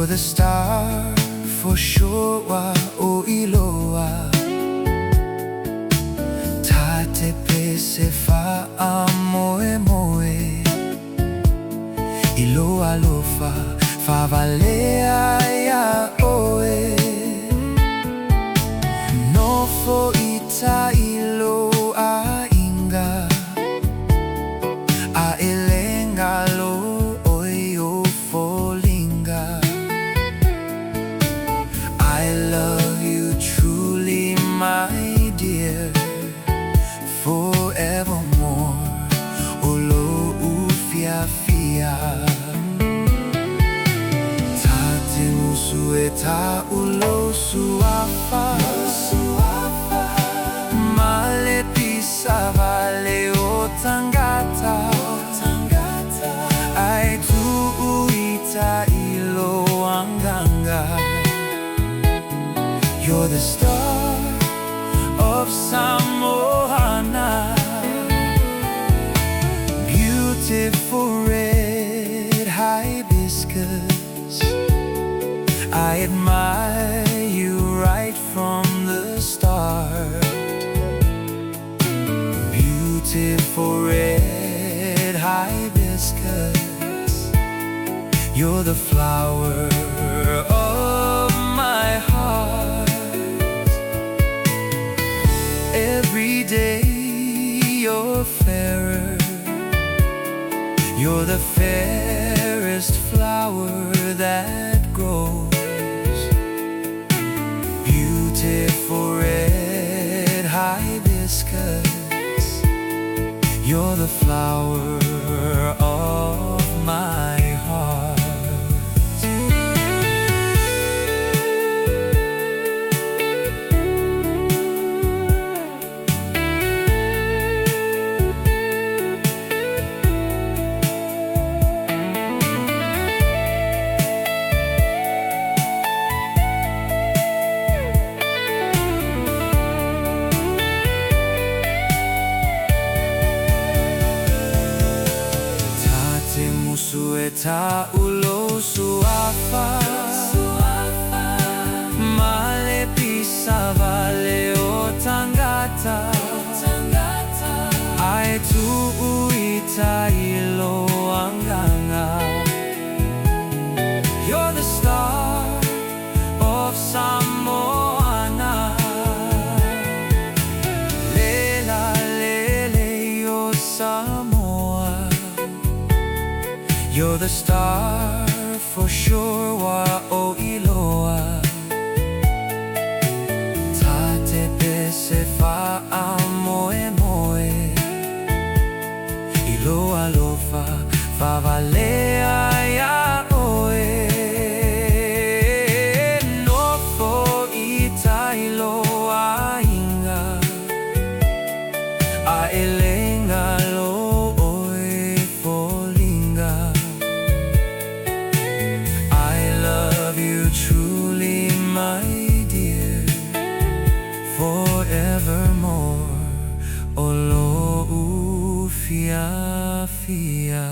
the star for sure wa o iloa. Ta te pese fa a moe moe. Iloa alofa fa valea ya oe. No fo ita iloa inga. A elenga lo oi o folinga. I love you truly, my dear, forevermore. Olo ufia fia. Tate musu e ta ulo suafa. Male pisa vale o tangata. Ai tu uita ilo anganga. You're the star of Samoa, beautiful red hibiscus. I admire you right from the start. Beautiful red hibiscus, you're the flower of my heart. Every day you're fairer. You're the fairest flower that grows. Beautiful red hibiscus, you're the flower of my heart. Ta ulo suafa. Male pisa vale o tangata. Ai tu uita ilo anganga. You're the star of Samoa. Lalelei O Samoa. You're the star for sure wa o iloa. Ta te pese fa a moe moe. Iloa alofa fa valea ya oe. No fo ita iloa inga. A elenga lo oi folinga. Truly, my dear, forevermore. Olo ufia fia.